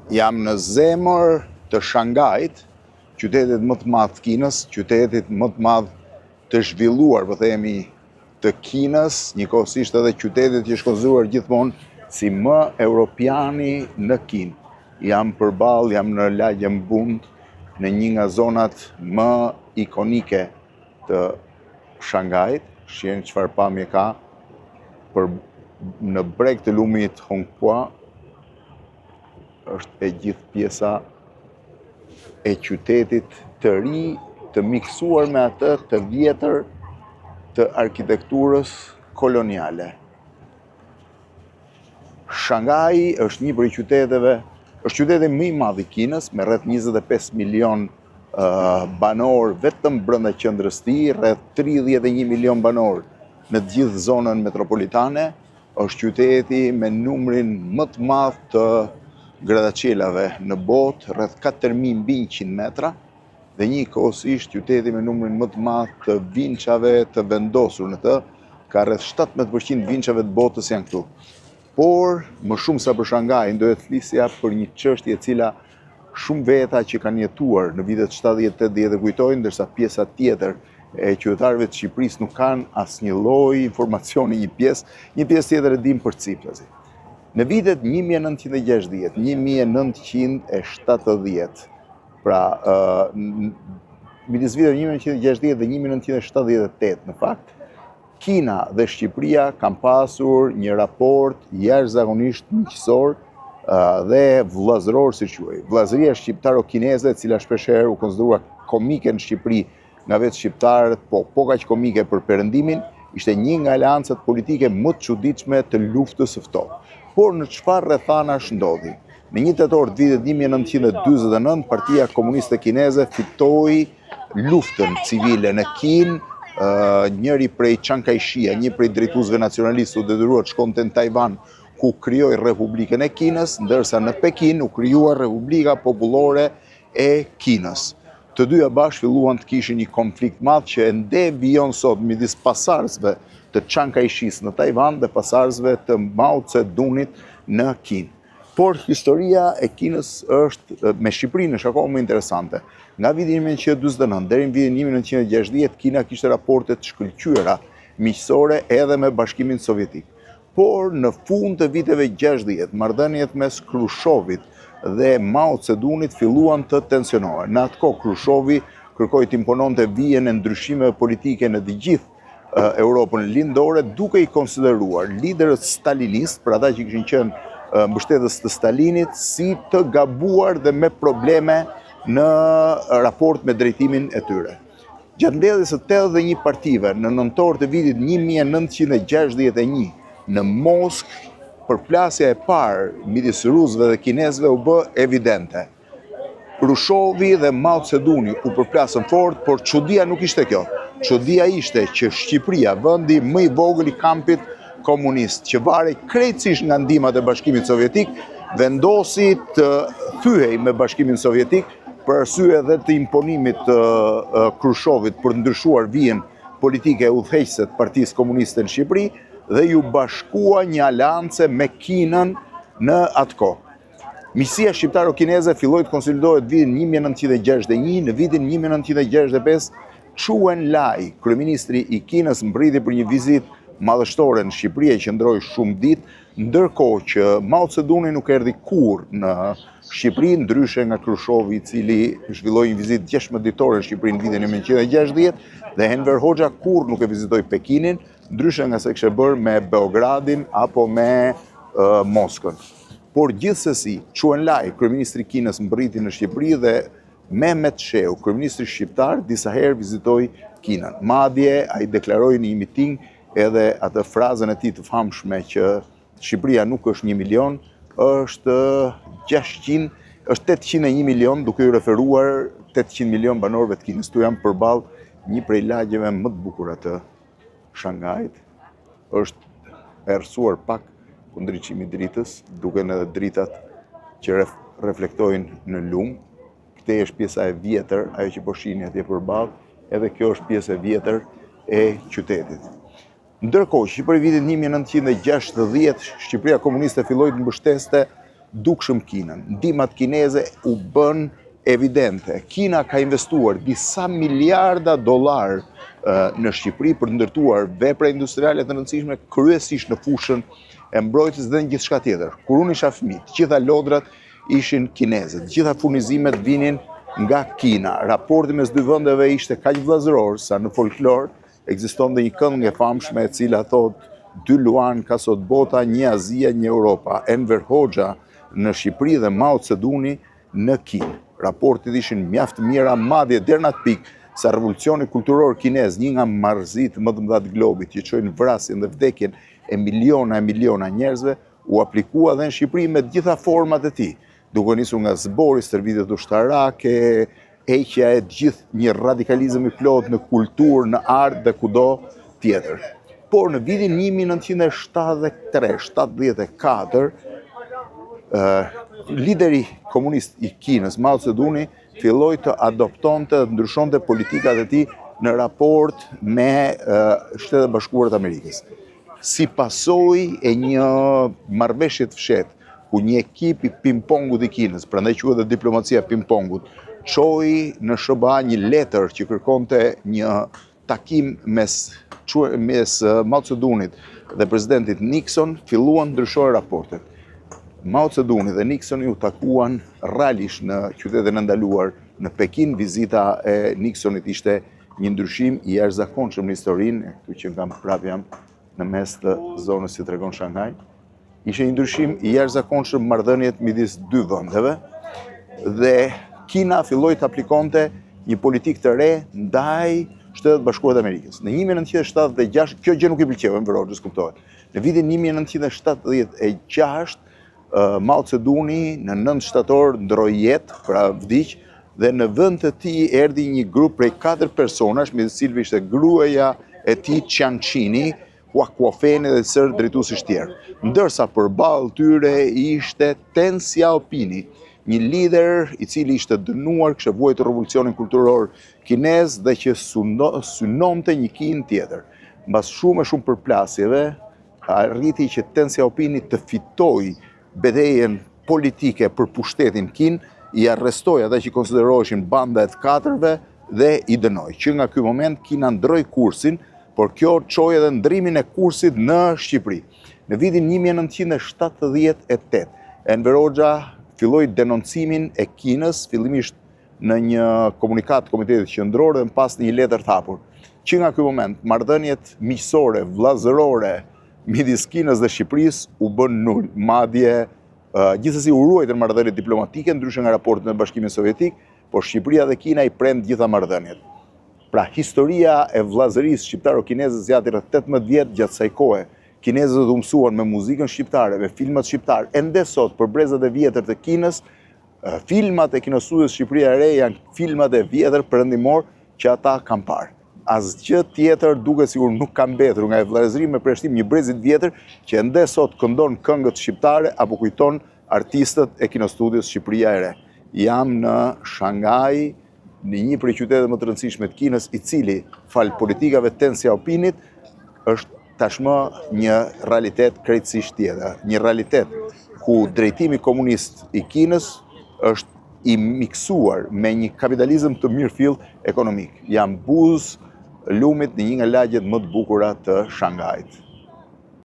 Jam në zemër të Shangajt, qytetit më të madh të Kinës, qytetit më të madh të zhvilluar, po themi, të Kinës, njëkohësisht edhe qytetit që është konsideruar gjithmonë si më europiani në Kinë. Jam përballë, jam në lagje Mbund, në një nga zonat më ikonike të Shangajt, shihni çfarë pamje ka në breg të lumit Hongpua, është e gjithë pjesa e qytetit të ri, të miksuar me atë të vjetër të arkitekturës koloniale. Shanghai është një prej qyteteve, është qyteti më i madh i Kinës, me rreth 25 milion banor vetëm brenda qendrës së tij, rreth 31 milion banor në të gjithë zonën metropolitane. Është qyteti me numrin më të madh të grattacielave në botë, rreth 4100 metra, dhe njëkohësisht qyteti me numrin më të madh të vinçave të vendosur në të, ka rreth 17% vinçave të botës janë këtu. Por, më shumë sa për Shanghajin, do të flisja për një çështje e cila shumë veta që kanë jetuar në vitet 70-80 e kujtojnë, ndërsa pjesa tjetër e qytetarëve të Shqipërisë nuk kanë asnjë lloj informacioni, një pjesë tjetër e dim përciptasi. Në vitet 1960, 1970, pra midis viteve 1960 dhe 1978, në fakt, Kina dhe Shqipëria kanë pasur një raport jashtëzakonisht miqësor dhe vëllazëror, si quhej. Vëllazëria shqiptaro-kineze, e cila shpeshherë u konsideruar komike në Shqipëri nga vetë shqiptarët, po kaq komike për perëndimin, ishte një nga aleancat politike më të çuditshme të luftës së ftohtë. Por në çfarë rrethanash ndodhi? Në 1 tetor të vitit 1949, Partia Komuniste Kineze fitoi luftën civile në Kinë. Njëri prej Chiang Kai-shia, një prej drejtuesve nacionalistë, u detyruar të shkonte në Taiwan, ku krijoi Republikën e Kinës, ndërsa në Pekin u krijua Republika Popullore e Kinës. Të dyja bashkë filluan të kishin një konflikt madh që ende vijon sot midis pasardhësve të Chiang Kai-shis në Taiwan dhe pasardhësve të Mao Tse-dunit në Kinë. Por historia e Kinës është me Shqipërinë është akoma më interesante. Nga viti 1949 deri në vitin 1960, Kina kishte raporte të shkëlqyera miqësore edhe me Bashkimin Sovjetik. Por në fund të viteve 60, marrëdhëniet mes Krushovit dhe Mao Tse-dunit filluan të tensionohen. Në atë kohë Krushovi kërkoi të impononte vijën e ndryshimeve politike në të gjithë Europën lindore, duke i konsideruar liderët stalinistë, për ata që kishin qenë mbështetës të Stalinit, si të gabuar dhe me probleme në raport me drejtimin e tyre. Gjatë mbledhjes së 81 partive në nëntor të vitit 1961 në Moskë, përplasja e parë midis rusëve dhe kinezëve u bë evidente. Krushovi dhe Mao Tse-duni u përplasën fort, por çudia nuk ishte kjo. Çudia ishte që Shqipëria, vendi më i vogël i kampit komunist, që varej krejtësisht nga ndihmat e Bashkimit Sovjetik, vendosi të thyej me Bashkimin Sovjetik për arsye edhe të imponimit të Krushovit për ndryshuar vijën politike e udhëheqëse të Partisë Komuniste në Shqipëri dhe ju bashkua një aleance me Kinën në atë kohë. Miqësia shqiptaro-kineze filloi të konsolidohet në vitin 1961, në vitin 1965 Chou En-lai, kryeministri i Kinës, mbriti për një vizitë madhështore në Shqipëri, e qëndroi shumë ditë, ndërkohë që Mao Tse-duni nuk erdhi kurrë në Shqipëri, ndryshe nga Krushovi, i cili zhvilloi një vizitë 16 ditore në Shqipëri në vitin 1960, dhe Enver Hoxha kurrë nuk e vizitoi Pekinin, ndryshe nga se kishte bërë me Beogradin apo me Moskën. Por gjithsesi, Chou En-lai, kryeministri i Kinës, mbriti në Shqipëri dhe Mehmet Sheu, kryeministri shqiptar, disa herë vizitoi Kinën. Madje ai deklaroi në një miting edhe atë frazën e tij të famshme që Shqipëria nuk është 1 milion, është 801 milion, duke u referuar 800 milion banorëve të Kinës. Tu jam përballë një prej lagjeve më të bukura të Shanghajit. Është errësuar pak kundërshimi i dritës, duken edhe dritat që reflektojnë në lumë. Këtë është pjesa e vjetër, ajo që po shihni atje përballë, edhe kjo është pjesë e vjetër e qytetit. Ndërkohë që për vitin 1960, Shqipëria komuniste filloi të mbështeste dukshëm Kinën. Ndihmat kineze u bën evidente. Kina ka investuar disa miliarda dollar në Shqipëri për të ndërtuar vepra industriale të rëndësishme, kryesisht në fushën e mbrojtjes dhe në gjithçka tjetër. Kur unë isha fëmijë, të gjitha lodrat ishin kineze, të gjitha furnizimet vinin nga Kina. Raporti mes dy vendeve ishte kaq vëllazëror sa në folklor ekzistonte një këngë e famshme e cila thotë dy luan ka sot bota, një Azia, një Europa. Enver Hoxha në Shqipëri dhe Mao Zedongi në Kinë. Raportet ishin mjaft mira, madje deri në atë pikë sa revolucioni kulturor kinez, një nga marrëzit më të mëdha të globit, që çojnë vrasjen dhe vdekjen e miliona njerëzve, u aplikua dhe në Shqipëri me të gjitha format e tij, duke nisur nga zbori, stërvitjet ushtarake, heqja e gjithë një radikalizëm i plot në kulturë, në art dhe kudo tjetër. Por në vitin 1973-74, lideri komunist i Kinës, Mao Zedongi, filloi të adoptonte dhe ndryshonte politikat e tij në raport me Shtetet Bashkuara të Amerikës. Si pasojë e një marrëveshje të fshehtë, ku një ekip i ping-pongut i Kinës, prandaj quhet dhe diplomacia e ping-pongut, çoi në SBA një letër që kërkonte një takim mes Mao Zedongit dhe presidentit Nixon, filluan ndryshojnë raportet. Mao Zedongi dhe Nixon u takuan realisht në qytetin e ndaluar në Pekin. Vizita e Nixonit ishte një ndryshim i jashtëzakonshëm në historinë, këtu që kam prapë jam në mes të zonës që tregon Shanghai. Ishte një ndryshim i jashtëzakonshëm marrëdhëniet midis dy vendeve dhe Kina filloi të aplikonte një politikë të re ndaj Shtetet Bashkuara të Amerikës. Në 1976, kjo gjë nuk i pëlqeu Enver Hoxhës, kuptohet. Në vitin 1976, Mao Zedongi në 9 shtator ndroi jetë, pra vdiq, dhe në vend të tij erdhi një grup prej 4 personash, midis cilëve ishte gruaja e tij Qianqini, Huakuofeni dhe sër drejtuesish tjerë. Ndërsa përballë tyre ishte Deng Xiaoping, një lider i cili ishte dënuar, kishte vuajtur revolucionin kulturor kinez dhe që synonte një Kinë tjetër. Mbas shumë përplasjeve, arriti që Deng Xiaoping të fitojë betejën politike për pushtetin Kinë, i arrestoi ata që konsideroheshin banda e të katërve dhe i dënoi. Që nga ky moment Kina ndroi kursin, por kjo çoi edhe ndrimin e kursit në Shqipëri. Në vitin 1978, Enver Hoxha filloi denoncimin e Kinës, fillimisht në një komunikat të Komitetit Qendror dhe më pas në një letër të hapur. Që nga ky moment marrëdhëniet miqësore, vëllazërore midis Kinës dhe Shqipërisë u bën nul. Madje gjithsesi u ruajtën marrëdhëniet diplomatike, ndryshe nga raportet me Bashkimin Sovjetik, por Shqipëria dhe Kina i premd gjitha marrëdhëniet. Pra, historia e vëllazërisë shqiptaro-kineze zgjati rreth 18 vjet. Gjatë kësaj kohe, kinezët u mësuan me muzikën shqiptare, me filmat shqiptar. Ende sot, për brezat e vjetër të Kinës, filmat e kinostudios Shqipëria e Re janë filmat e vjetër perëndimor që ata kanë parë. Asgjë tjetër duket sikur nuk ka mbetur nga vëllazëria me përshtim një brezit vjetër që ende sot këndon këngët shqiptare apo kujton artistët e kinostudios Shqipëria e Re. Jam në Shanghai, në një prej qytetet më të rëndësishme të Kinës, i cili fal politikave të Deng Xiaopingit është tashmë një realitet krejtësisht tjetër, një realitet ku drejtimi komunist i Kinës është i miksuar me një kapitalizëm të mirëfill ekonomik. Jam buzë lumit në një nga lagjet më të bukura të Shanghait.